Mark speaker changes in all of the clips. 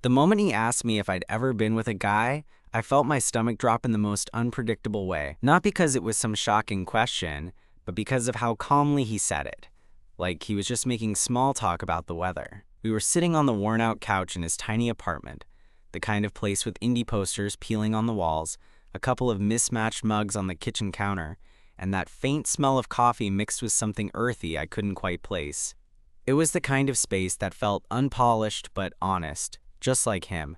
Speaker 1: The moment he asked me if I'd ever been with a guy, I felt my stomach drop in the most unpredictable way. Not because it was some shocking question, but because of how calmly he said it. Like he was just making small talk about the weather. We were sitting on the worn-out couch in his tiny apartment, the kind of place with indie posters peeling on the walls, a couple of mismatched mugs on the kitchen counter, and that faint smell of coffee mixed with something earthy I couldn't quite place. It was the kind of space that felt unpolished but honest, just like him.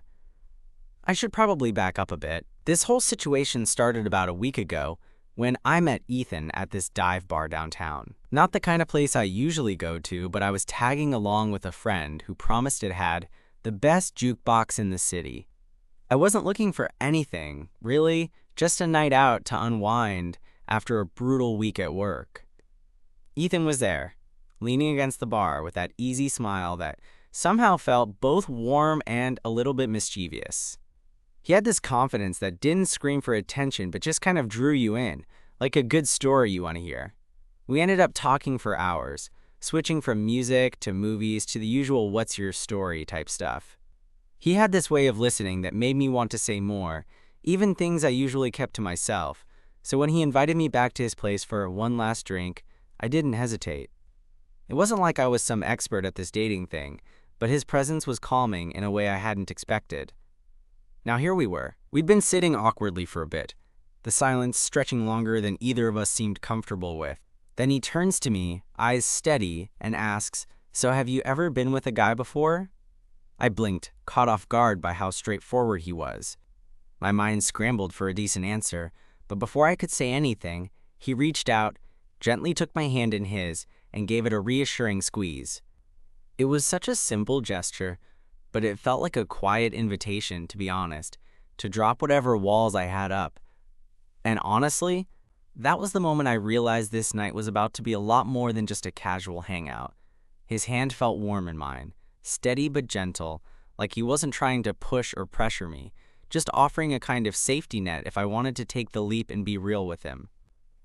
Speaker 1: I should probably back up a bit. This whole situation started about a week ago when I met Ethan at this dive bar downtown. Not the kind of place I usually go to, but I was tagging along with a friend who promised it had the best jukebox in the city. I wasn't looking for anything, really, just a night out to unwind after a brutal week at work. Ethan was there, leaning against the bar with that easy smile that somehow felt both warm and a little bit mischievous. He had this confidence that didn't scream for attention but just kind of drew you in, like a good story you want to hear. We ended up talking for hours, switching from music to movies to the usual what's your story type stuff. He had this way of listening that made me want to say more, even things I usually kept to myself, so when he invited me back to his place for one last drink, I didn't hesitate. It wasn't like I was some expert at this dating thing, but his presence was calming in a way I hadn't expected. Now here we were. We'd been sitting awkwardly for a bit, the silence stretching longer than either of us seemed comfortable with. Then he turns to me, eyes steady, and asks, "So have you ever been with a guy before?" I blinked, caught off guard by how straightforward he was. My mind scrambled for a decent answer, but before I could say anything, he reached out, gently took my hand in his, and gave it a reassuring squeeze. It was such a simple gesture, but it felt like a quiet invitation, to be honest, to drop whatever walls I had up. And honestly, that was the moment I realized this night was about to be a lot more than just a casual hangout. His hand felt warm in mine, steady but gentle, like he wasn't trying to push or pressure me, just offering a kind of safety net if I wanted to take the leap and be real with him.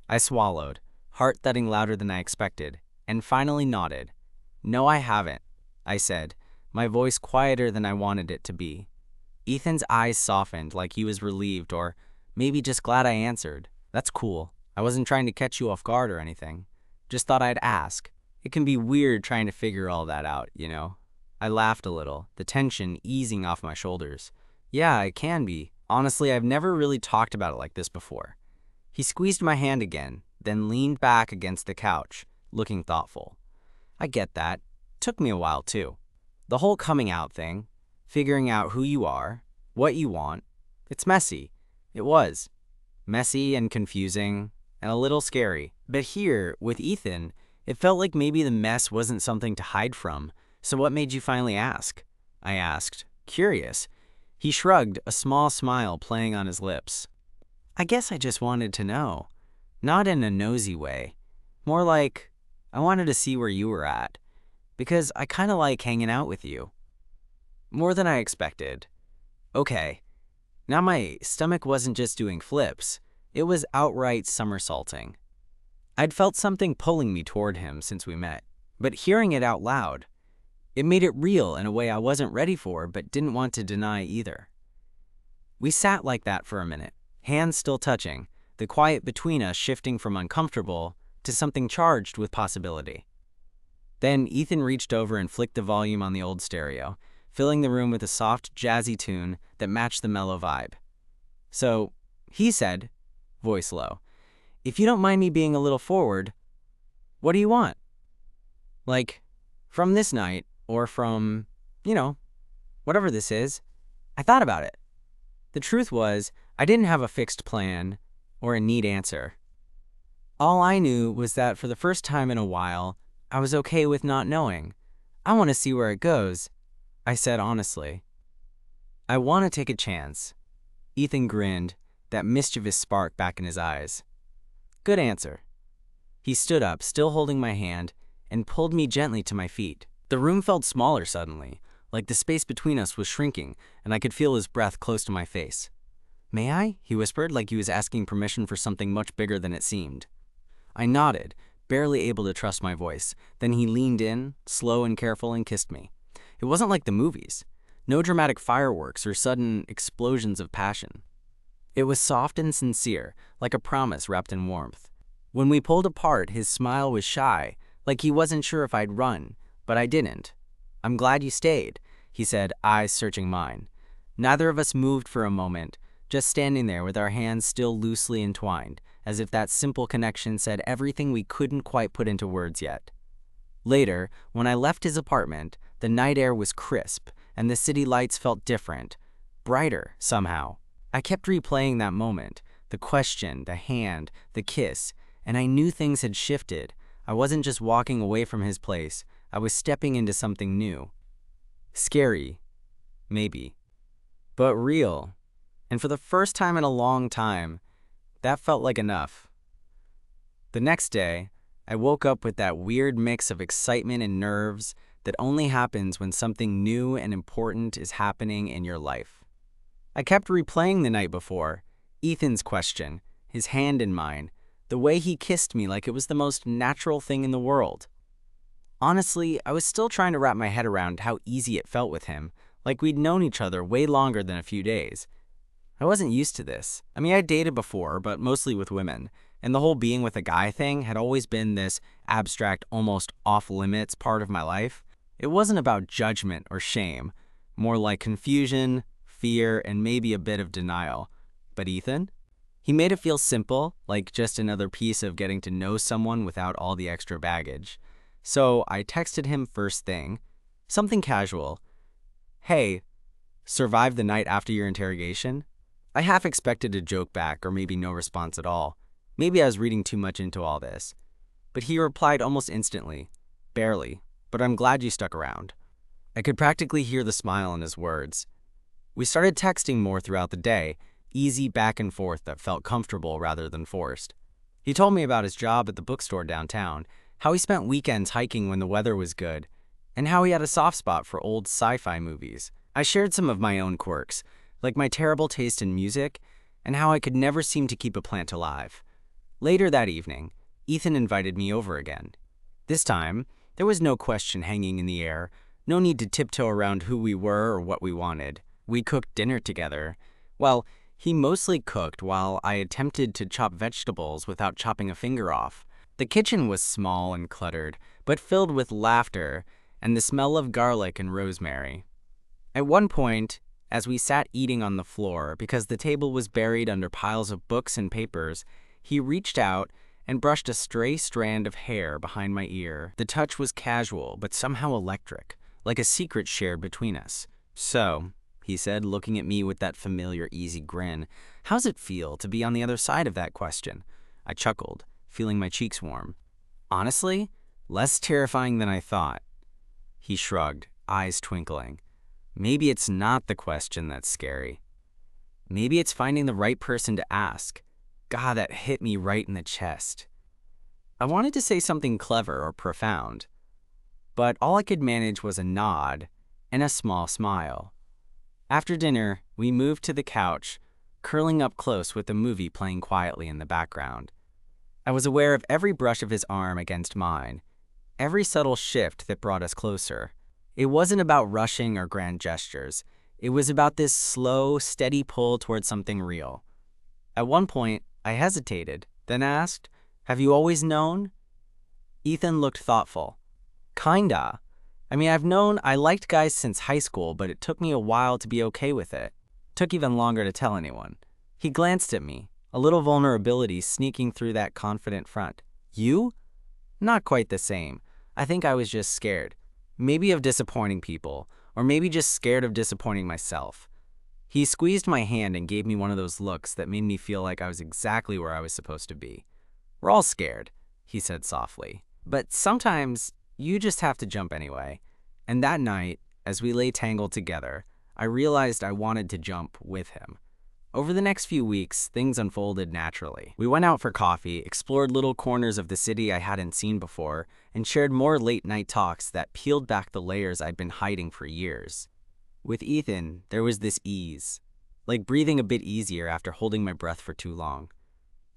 Speaker 1: I swallowed, heart thudding louder than I expected, and finally nodded. "No, I haven't," I said, my voice quieter than I wanted it to be. Ethan's eyes softened like he was relieved or maybe just glad I answered. "That's cool. I wasn't trying to catch you off guard or anything. Just thought I'd ask. It can be weird trying to figure all that out, you know?" I laughed a little, the tension easing off my shoulders. "Yeah, it can be. Honestly, I've never really talked about it like this before." He squeezed my hand again, then leaned back against the couch, looking thoughtful. "I get that. Took me a while, too. The whole coming out thing, figuring out who you are, what you want, it's messy." It was. Messy and confusing, and a little scary. But here, with Ethan, it felt like maybe the mess wasn't something to hide from. "So what made you finally ask?" I asked, curious. He shrugged, a small smile playing on his lips. "I guess I just wanted to know. Not in a nosy way. More like, I wanted to see where you were at. Because I kind of like hanging out with you." More than I expected. Okay. Now my stomach wasn't just doing flips. It was outright somersaulting. I'd felt something pulling me toward him since we met. But hearing it out loud, it made it real in a way I wasn't ready for but didn't want to deny either. We sat like that for a minute, hands still touching, the quiet between us shifting from uncomfortable to something charged with possibility. Then Ethan reached over and flicked the volume on the old stereo, filling the room with a soft, jazzy tune that matched the mellow vibe. "So," he said, voice low, "if you don't mind me being a little forward, what do you want? Like, from this night, or from, whatever this is." I thought about it. The truth was, I didn't have a fixed plan or a neat answer. All I knew was that for the first time in a while, I was okay with not knowing. "I want to see where it goes," I said honestly. "I want to take a chance." Ethan grinned, that mischievous spark back in his eyes. "Good answer." He stood up, still holding my hand, and pulled me gently to my feet. The room felt smaller suddenly, like the space between us was shrinking, and I could feel his breath close to my face. "May I?" he whispered, like he was asking permission for something much bigger than it seemed. I nodded, barely able to trust my voice. Then he leaned in, slow and careful, and kissed me. It wasn't like the movies. No dramatic fireworks or sudden explosions of passion. It was soft and sincere, like a promise wrapped in warmth. When we pulled apart, his smile was shy, like he wasn't sure if I'd run, but I didn't. "I'm glad you stayed," he said, eyes searching mine. Neither of us moved for a moment, just standing there with our hands still loosely entwined, as if that simple connection said everything we couldn't quite put into words yet. Later, when I left his apartment, the night air was crisp, and the city lights felt different, brighter somehow. I kept replaying that moment, the question, the hand, the kiss, and I knew things had shifted. I wasn't just walking away from his place, I was stepping into something new. Scary, maybe, but real. And for the first time in a long time, that felt like enough. The next day, I woke up with that weird mix of excitement and nerves that only happens when something new and important is happening in your life. I kept replaying the night before, Ethan's question, his hand in mine, the way he kissed me like it was the most natural thing in the world. Honestly, I was still trying to wrap my head around how easy it felt with him, like we'd known each other way longer than a few days. I wasn't used to this. I mean, I'd dated before, but mostly with women, and the whole being with a guy thing had always been this abstract, almost off-limits part of my life. It wasn't about judgment or shame, more like confusion, fear, and maybe a bit of denial. But Ethan? He made it feel simple, like just another piece of getting to know someone without all the extra baggage. So I texted him first thing, something casual. "Hey, survived the night after your interrogation?" I half expected a joke back or maybe no response at all. Maybe I was reading too much into all this. But he replied almost instantly, "Barely, but I'm glad you stuck around." I could practically hear the smile in his words. We started texting more throughout the day, easy back and forth that felt comfortable rather than forced. He told me about his job at the bookstore downtown, how he spent weekends hiking when the weather was good, and how he had a soft spot for old sci-fi movies. I shared some of my own quirks, like my terrible taste in music, and how I could never seem to keep a plant alive. Later that evening, Ethan invited me over again. This time, there was no question hanging in the air, no need to tiptoe around who we were or what we wanted. We cooked dinner together. Well, he mostly cooked while I attempted to chop vegetables without chopping a finger off. The kitchen was small and cluttered, but filled with laughter and the smell of garlic and rosemary. At one point, as we sat eating on the floor because the table was buried under piles of books and papers, he reached out and brushed a stray strand of hair behind my ear. The touch was casual, but somehow electric, like a secret shared between us. "So," he said, looking at me with that familiar easy grin, "how's it feel to be on the other side of that question?" I chuckled, feeling my cheeks warm. "Honestly, less terrifying than I thought." He shrugged, eyes twinkling. "Maybe it's not the question that's scary. Maybe it's finding the right person to ask." God, that hit me right in the chest. I wanted to say something clever or profound, but all I could manage was a nod and a small smile. After dinner, we moved to the couch, curling up close with the movie playing quietly in the background. I was aware of every brush of his arm against mine, every subtle shift that brought us closer. It wasn't about rushing or grand gestures. It was about this slow, steady pull towards something real. At one point, I hesitated, then asked, "Have you always known?" Ethan looked thoughtful. "Kinda. I mean, I've known I liked guys since high school, but it took me a while to be okay with it. Took even longer to tell anyone." He glanced at me, a little vulnerability sneaking through that confident front. "You?" "Not quite the same. I think I was just scared. Maybe of disappointing people, or maybe just scared of disappointing myself." He squeezed my hand and gave me one of those looks that made me feel like I was exactly where I was supposed to be. "We're all scared," he said softly. "But sometimes you just have to jump anyway." And that night, as we lay tangled together, I realized I wanted to jump with him. Over the next few weeks, things unfolded naturally. We went out for coffee, explored little corners of the city I hadn't seen before, and shared more late-night talks that peeled back the layers I'd been hiding for years. With Ethan, there was this ease, like breathing a bit easier after holding my breath for too long.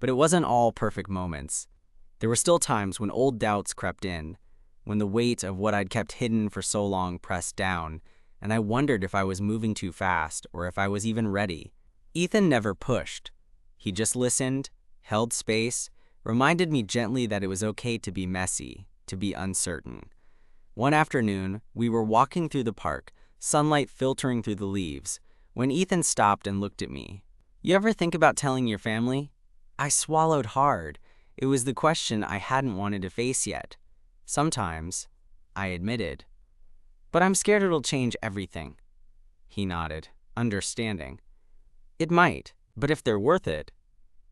Speaker 1: But it wasn't all perfect moments. There were still times when old doubts crept in, when the weight of what I'd kept hidden for so long pressed down, and I wondered if I was moving too fast or if I was even ready. Ethan never pushed. He just listened, held space, reminded me gently that it was okay to be messy, to be uncertain. One afternoon, we were walking through the park, sunlight filtering through the leaves, when Ethan stopped and looked at me. "You ever think about telling your family?" I swallowed hard. It was the question I hadn't wanted to face yet. "Sometimes," I admitted. "But I'm scared it'll change everything." He nodded, understanding. "It might, but if they're worth it,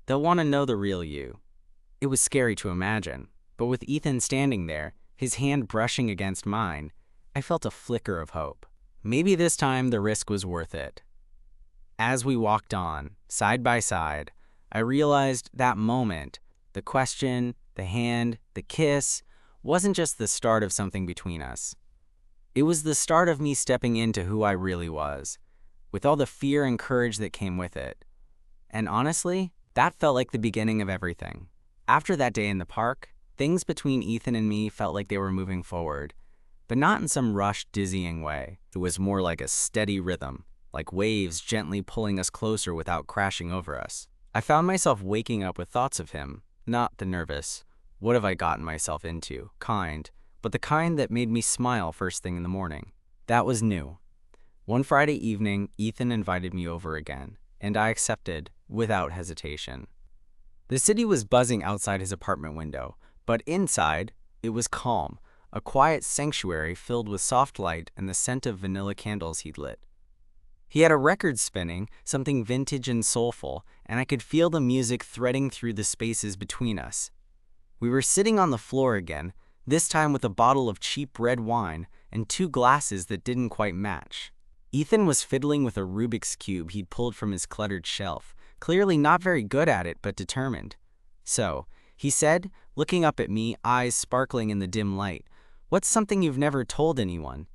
Speaker 1: they'll want to know the real you." It was scary to imagine, but with Ethan standing there, his hand brushing against mine, I felt a flicker of hope. Maybe this time the risk was worth it. As we walked on, side by side, I realized that moment, the question, the hand, the kiss, wasn't just the start of something between us. It was the start of me stepping into who I really was, with all the fear and courage that came with it. And honestly, that felt like the beginning of everything. After that day in the park, things between Ethan and me felt like they were moving forward, but not in some rushed, dizzying way. It was more like a steady rhythm, like waves gently pulling us closer without crashing over us. I found myself waking up with thoughts of him, not the nervous, "What have I gotten myself into?" kind, but the kind that made me smile first thing in the morning. That was new. One Friday evening, Ethan invited me over again, and I accepted without hesitation. The city was buzzing outside his apartment window, but inside, it was calm, a quiet sanctuary filled with soft light and the scent of vanilla candles he'd lit. He had a record spinning, something vintage and soulful, and I could feel the music threading through the spaces between us. We were sitting on the floor again, this time with a bottle of cheap red wine and two glasses that didn't quite match. Ethan was fiddling with a Rubik's Cube he'd pulled from his cluttered shelf, clearly not very good at it but determined. "So," he said, looking up at me, eyes sparkling in the dim light, "what's something you've never told anyone?"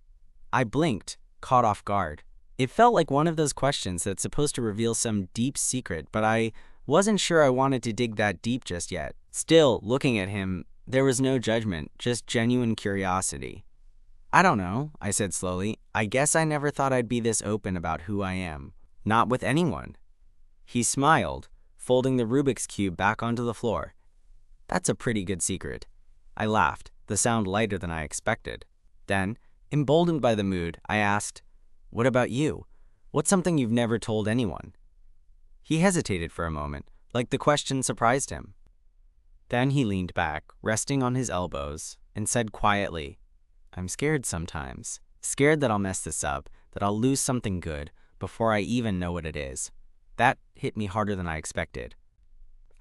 Speaker 1: I blinked, caught off guard. It felt like one of those questions that's supposed to reveal some deep secret, but I wasn't sure I wanted to dig that deep just yet. Still, looking at him, there was no judgment, just genuine curiosity. "I don't know," I said slowly. "I guess I never thought I'd be this open about who I am. Not with anyone." He smiled, folding the Rubik's Cube back onto the floor. "That's a pretty good secret." I laughed, the sound lighter than I expected. Then, emboldened by the mood, I asked, "What about you? What's something you've never told anyone?" He hesitated for a moment, like the question surprised him. Then he leaned back, resting on his elbows, and said quietly, "I'm scared sometimes. Scared that I'll mess this up, that I'll lose something good before I even know what it is." That hit me harder than I expected.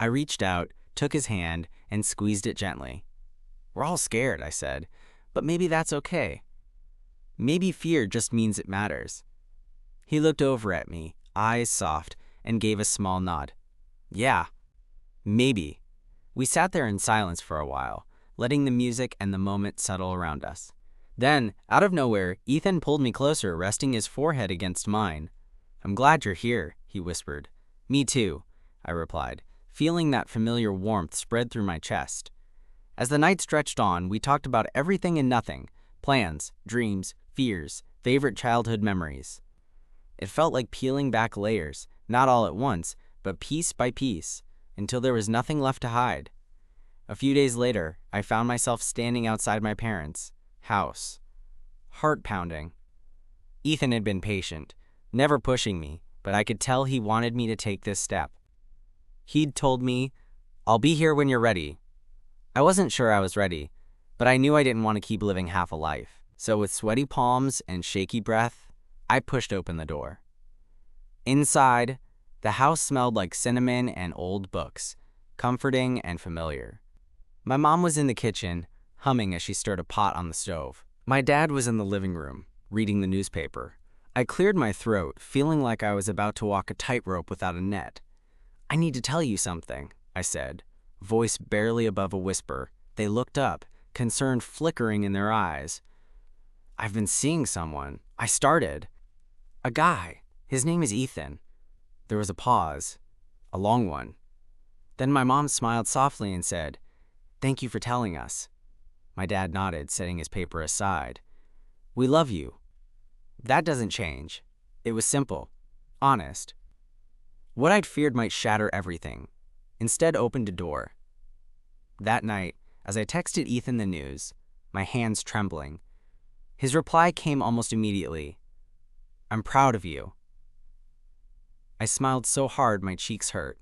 Speaker 1: I reached out, took his hand, and squeezed it gently. "We're all scared," I said, "but maybe that's okay. Maybe fear just means it matters." He looked over at me, eyes soft, and gave a small nod. "Yeah, maybe." We sat there in silence for a while, letting the music and the moment settle around us. Then, out of nowhere, Ethan pulled me closer, resting his forehead against mine. "I'm glad you're here," he whispered. "Me too," I replied, feeling that familiar warmth spread through my chest. As the night stretched on, we talked about everything and nothing: plans, dreams, fears, favorite childhood memories. It felt like peeling back layers, not all at once, but piece by piece, until there was nothing left to hide. A few days later, I found myself standing outside my parents' house, heart pounding. Ethan had been patient, never pushing me, but I could tell he wanted me to take this step. He'd told me, "I'll be here when you're ready." I wasn't sure I was ready, but I knew I didn't want to keep living half a life. So with sweaty palms and shaky breath, I pushed open the door. Inside, the house smelled like cinnamon and old books, comforting and familiar. My mom was in the kitchen, humming as she stirred a pot on the stove. My dad was in the living room, reading the newspaper. I cleared my throat, feeling like I was about to walk a tightrope without a net. "I need to tell you something," I said, voice barely above a whisper. They looked up, concern flickering in their eyes. "I've been seeing someone," I started. "A guy. His name is Ethan." There was a pause, a long one. Then my mom smiled softly and said, "Thank you for telling us." My dad nodded, setting his paper aside. "We love you." That doesn't change. It was simple, honest. What I'd feared might shatter everything, instead opened a door. That night, as I texted Ethan the news, my hands trembling, his reply came almost immediately. "I'm proud of you." I smiled so hard my cheeks hurt.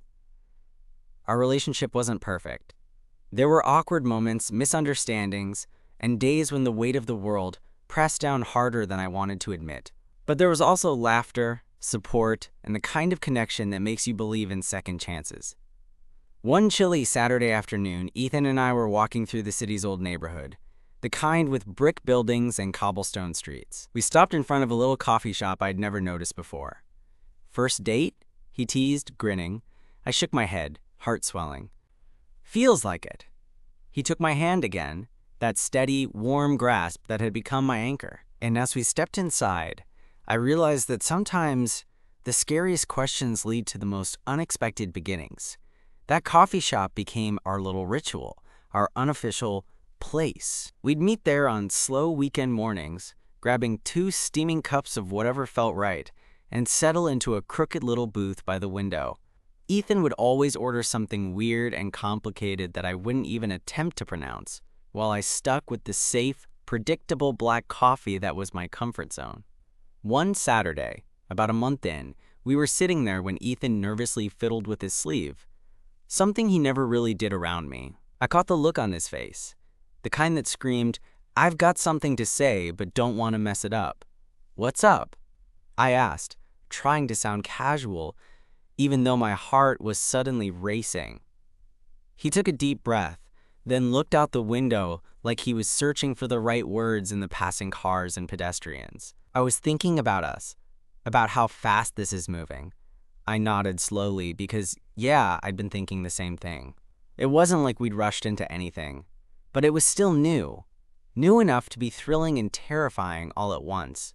Speaker 1: Our relationship wasn't perfect. There were awkward moments, misunderstandings, and days when the weight of the world pressed down harder than I wanted to admit. But there was also laughter, support, and the kind of connection that makes you believe in second chances. One chilly Saturday afternoon, Ethan and I were walking through the city's old neighborhood, the kind with brick buildings and cobblestone streets. We stopped in front of a little coffee shop I'd never noticed before. "First date?" he teased, grinning. I shook my head, heart swelling. "Feels like it." He took my hand again, that steady, warm grasp that had become my anchor. And as we stepped inside, I realized that sometimes the scariest questions lead to the most unexpected beginnings. That coffee shop became our little ritual, our unofficial place. We'd meet there on slow weekend mornings, grabbing 2 steaming cups of whatever felt right, and settle into a crooked little booth by the window. Ethan would always order something weird and complicated that I wouldn't even attempt to pronounce, while I stuck with the safe, predictable black coffee that was my comfort zone. One Saturday, about a month in, we were sitting there when Ethan nervously fiddled with his sleeve, something he never really did around me. I caught the look on his face, the kind that screamed, "I've got something to say, but don't want to mess it up." "What's up?" I asked, trying to sound casual, even though my heart was suddenly racing. He took a deep breath, then looked out the window like he was searching for the right words in the passing cars and pedestrians. "I was thinking about us, about how fast this is moving." I nodded slowly because, yeah, I'd been thinking the same thing. It wasn't like we'd rushed into anything, but it was still new enough to be thrilling and terrifying all at once.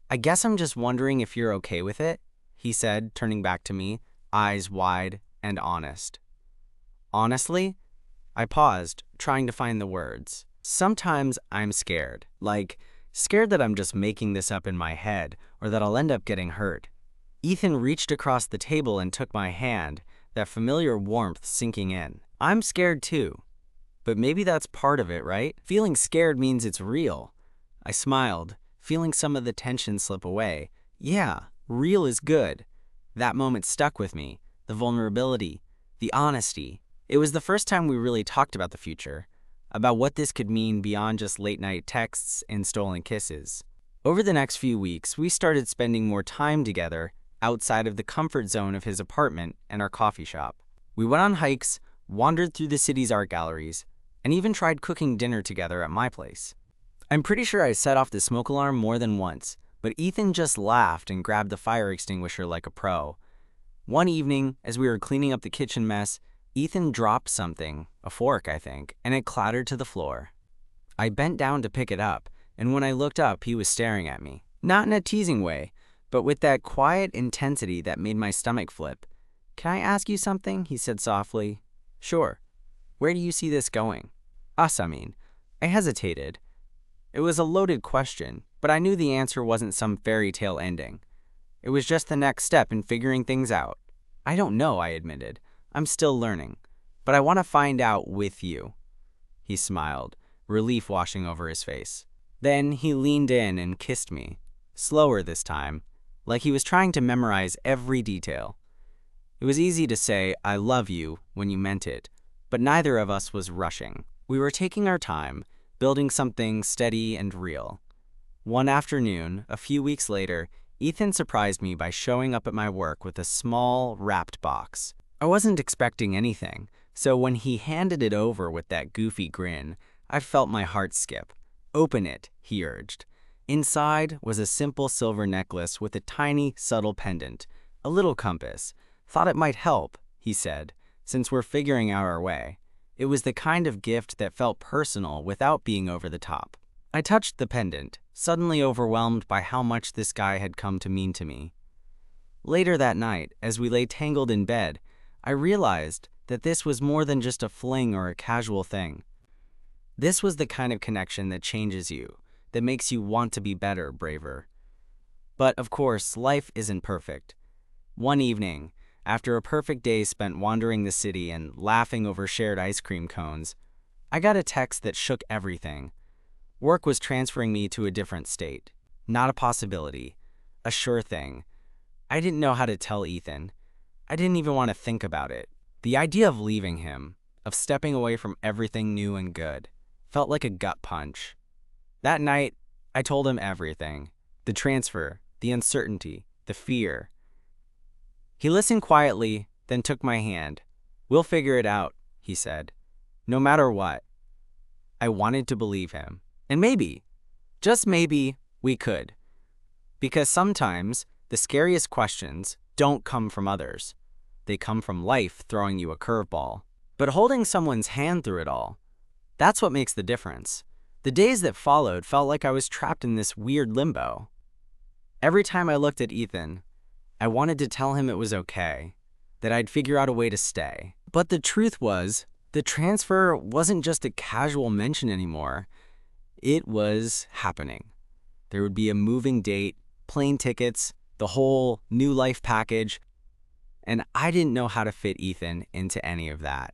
Speaker 1: "I guess I'm just wondering if you're okay with it," he said, turning back to me, eyes wide and honest. "Honestly?" I paused, trying to find the words. "Sometimes I'm scared, scared that I'm just making this up in my head or that I'll end up getting hurt." Ethan reached across the table and took my hand, that familiar warmth sinking in. "I'm scared too, but maybe that's part of it, right? Feeling scared means it's real." I smiled, feeling some of the tension slip away. Yeah, real is good. That moment stuck with me, the vulnerability, the honesty. It was the first time we really talked about the future, about what this could mean beyond just late-night texts and stolen kisses. Over the next few weeks, we started spending more time together outside of the comfort zone of his apartment and our coffee shop. We went on hikes, wandered through the city's art galleries, and even tried cooking dinner together at my place. I'm pretty sure I set off the smoke alarm more than once, but Ethan just laughed and grabbed the fire extinguisher like a pro. One evening, as we were cleaning up the kitchen mess, Ethan dropped something, a fork I think, and it clattered to the floor. I bent down to pick it up, and when I looked up, he was staring at me. Not in a teasing way, but with that quiet intensity that made my stomach flip. "Can I ask you something?" he said softly. "Sure. Where do you see this going?" "Us, I mean." I hesitated. It was a loaded question, but I knew the answer wasn't some fairy tale ending. It was just the next step in figuring things out. "I don't know," I admitted. "I'm still learning, but I want to find out with you." He smiled, relief washing over his face. Then he leaned in and kissed me, slower this time, like he was trying to memorize every detail. It was easy to say, "I love you," when you meant it, but neither of us was rushing. We were taking our time, building something steady and real. One afternoon, a few weeks later, Ethan surprised me by showing up at my work with a small, wrapped box. I wasn't expecting anything, so when he handed it over with that goofy grin, I felt my heart skip. "Open it," he urged. Inside was a simple silver necklace with a tiny, subtle pendant, a little compass. "Thought it might help," he said, "since we're figuring out our way." It was the kind of gift that felt personal without being over the top. I touched the pendant, suddenly overwhelmed by how much this guy had come to mean to me. Later that night, as we lay tangled in bed, I realized that this was more than just a fling or a casual thing. This was the kind of connection that changes you, that makes you want to be better, braver. But of course, life isn't perfect. One evening, after a perfect day spent wandering the city and laughing over shared ice cream cones, I got a text that shook everything. Work was transferring me to a different state. Not a possibility. A sure thing. I didn't know how to tell Ethan. I didn't even want to think about it. The idea of leaving him, of stepping away from everything new and good, felt like a gut punch. That night, I told him everything. The transfer, the uncertainty, the fear. He listened quietly, then took my hand. "We'll figure it out," he said. "No matter what." I wanted to believe him. And maybe, just maybe, we could. Because sometimes the scariest questions don't come from others. They come from life throwing you a curveball. But holding someone's hand through it all, that's what makes the difference. The days that followed felt like I was trapped in this weird limbo. Every time I looked at Ethan, I wanted to tell him it was okay, that I'd figure out a way to stay. But the truth was, the transfer wasn't just a casual mention anymore. It was happening. There would be a moving date, plane tickets, the whole new life package, and I didn't know how to fit Ethan into any of that.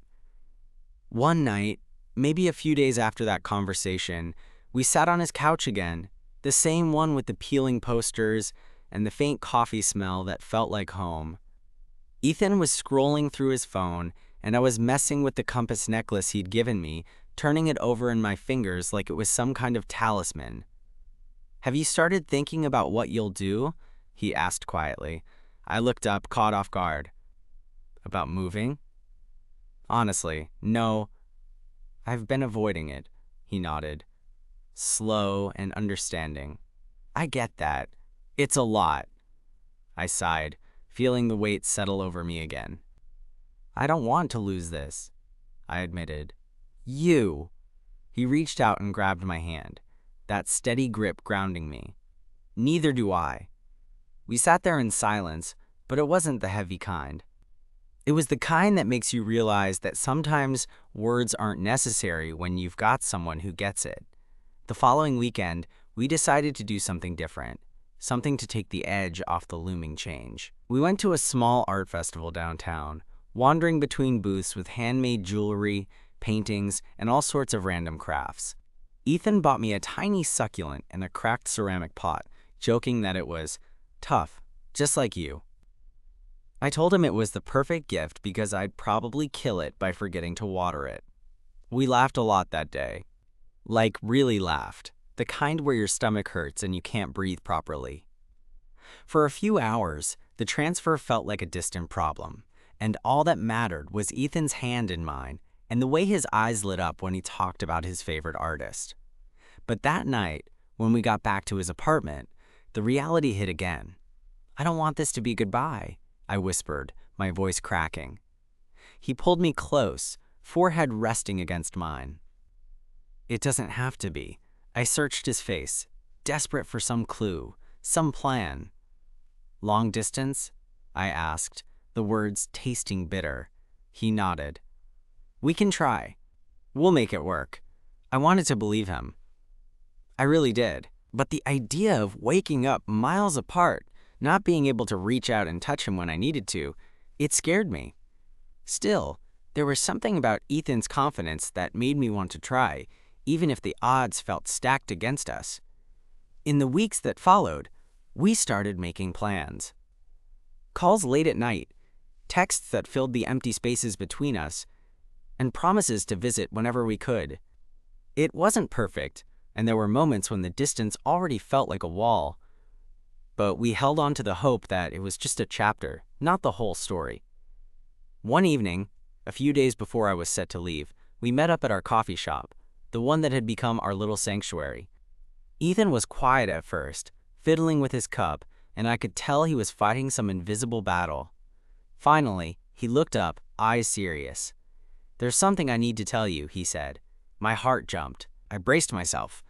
Speaker 1: One night, maybe a few days after that conversation, we sat on his couch again, the same one with the peeling posters and the faint coffee smell that felt like home. Ethan was scrolling through his phone, and I was messing with the compass necklace he'd given me, turning it over in my fingers like it was some kind of talisman. "Have you started thinking about what you'll do?" he asked quietly. I looked up, caught off guard. "About moving?" "Honestly, no. I've been avoiding it," he nodded. Slow and understanding. "I get that. It's a lot." I sighed, feeling the weight settle over me again. "I don't want to lose this," I admitted. "You." He reached out and grabbed my hand, that steady grip grounding me. "Neither do I." We sat there in silence, but it wasn't the heavy kind. It was the kind that makes you realize that sometimes words aren't necessary when you've got someone who gets it. The following weekend, we decided to do something different, something to take the edge off the looming change. We went to a small art festival downtown, wandering between booths with handmade jewelry, paintings, and all sorts of random crafts. Ethan bought me a tiny succulent in a cracked ceramic pot, joking that it was tough, just like you. I told him it was the perfect gift because I'd probably kill it by forgetting to water it. We laughed a lot that day. Like, really laughed. The kind where your stomach hurts and you can't breathe properly. For a few hours, the transfer felt like a distant problem, and all that mattered was Ethan's hand in mine and the way his eyes lit up when he talked about his favorite artist. But that night, when we got back to his apartment, the reality hit again. "I don't want this to be goodbye," I whispered, my voice cracking. He pulled me close, forehead resting against mine. "It doesn't have to be." I searched his face, desperate for some clue, some plan. "Long distance?" I asked, the words tasting bitter. He nodded. "We can try. We'll make it work." I wanted to believe him. I really did. But the idea of waking up miles apart, not being able to reach out and touch him when I needed to, it scared me. Still, there was something about Ethan's confidence that made me want to try, even if the odds felt stacked against us. In the weeks that followed, we started making plans. Calls late at night, texts that filled the empty spaces between us, and promises to visit whenever we could. It wasn't perfect, and there were moments when the distance already felt like a wall. But we held on to the hope that it was just a chapter, not the whole story. One evening, a few days before I was set to leave, we met up at our coffee shop, the one that had become our little sanctuary. Ethan was quiet at first, fiddling with his cup, and I could tell he was fighting some invisible battle. Finally, he looked up, eyes serious. "There's something I need to tell you," he said. My heart jumped. I braced myself.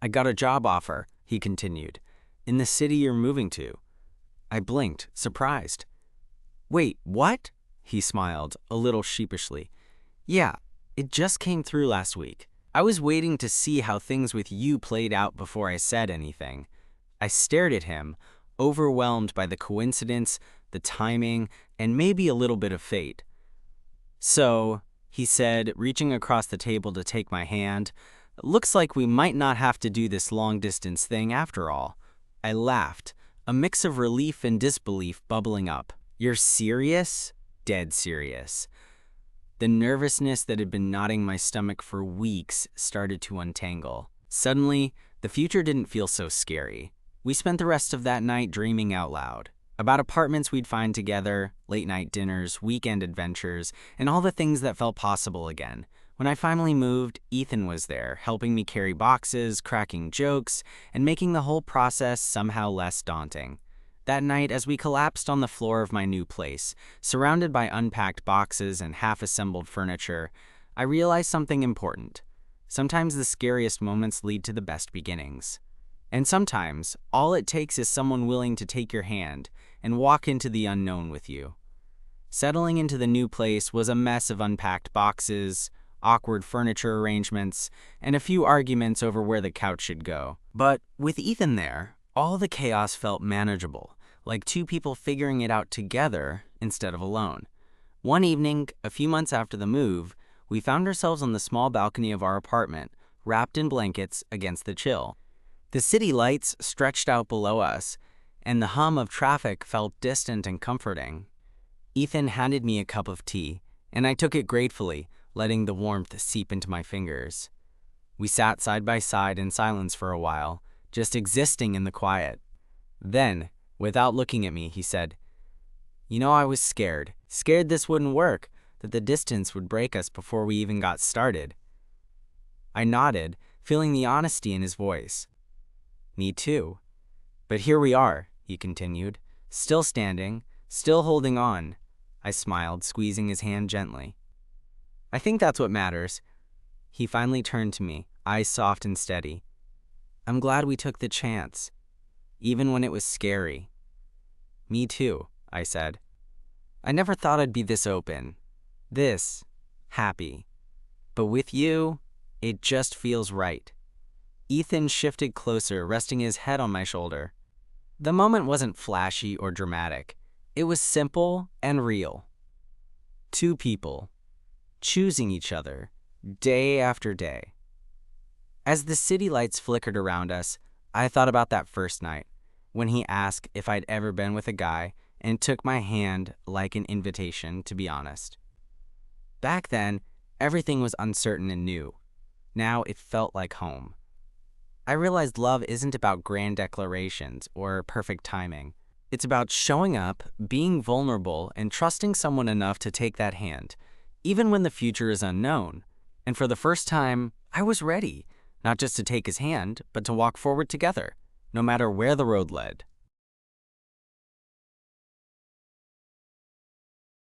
Speaker 1: "I got a job offer," he continued, "in the city you're moving to." I blinked, surprised. "Wait, what?" He smiled, a little sheepishly. "Yeah, it just came through last week. I was waiting to see how things with you played out before I said anything." I stared at him, overwhelmed by the coincidence, the timing, and maybe a little bit of fate. "So," he said, reaching across the table to take my hand, "looks like we might not have to do this long-distance thing after all." I laughed, a mix of relief and disbelief bubbling up. "You're serious?" "Dead serious." The nervousness that had been knotting my stomach for weeks started to untangle. Suddenly, the future didn't feel so scary. We spent the rest of that night dreaming out loud about apartments we'd find together, late-night dinners, weekend adventures, and all the things that felt possible again. When I finally moved, Ethan was there, helping me carry boxes, cracking jokes, and making the whole process somehow less daunting. That night, as we collapsed on the floor of my new place, surrounded by unpacked boxes and half-assembled furniture, I realized something important. Sometimes the scariest moments lead to the best beginnings. And sometimes, all it takes is someone willing to take your hand and walk into the unknown with you. Settling into the new place was a mess of unpacked boxes, awkward furniture arrangements, and a few arguments over where the couch should go. But with Ethan there, all the chaos felt manageable, like two people figuring it out together instead of alone. One evening, a few months after the move, we found ourselves on the small balcony of our apartment, wrapped in blankets against the chill. The city lights stretched out below us, and the hum of traffic felt distant and comforting. Ethan handed me a cup of tea, and I took it gratefully, letting the warmth seep into my fingers. We sat side by side in silence for a while, just existing in the quiet. Then, without looking at me, he said, "You know, I was scared this wouldn't work, that the distance would break us before we even got started." I nodded, feeling the honesty in his voice. "Me too. But here we are," he continued, "still standing, still holding on." I smiled, squeezing his hand gently. "I think that's what matters." He finally turned to me, eyes soft and steady. "I'm glad we took the chance, even when it was scary." "Me too," I said. "I never thought I'd be this open, this happy. But with you, it just feels right." Ethan shifted closer, resting his head on my shoulder. The moment wasn't flashy or dramatic. It was simple and real. Two people, choosing each other, day after day. As the city lights flickered around us, I thought about that first night, when he asked if I'd ever been with a guy and took my hand like an invitation to be honest. Back then, everything was uncertain and new. Now it felt like home. I realized love isn't about grand declarations or perfect timing. It's about showing up, being vulnerable, and trusting someone enough to take that hand, even when the future is unknown. And for the first time, I was ready, not just to take his hand, but to walk forward together, no matter where the road led.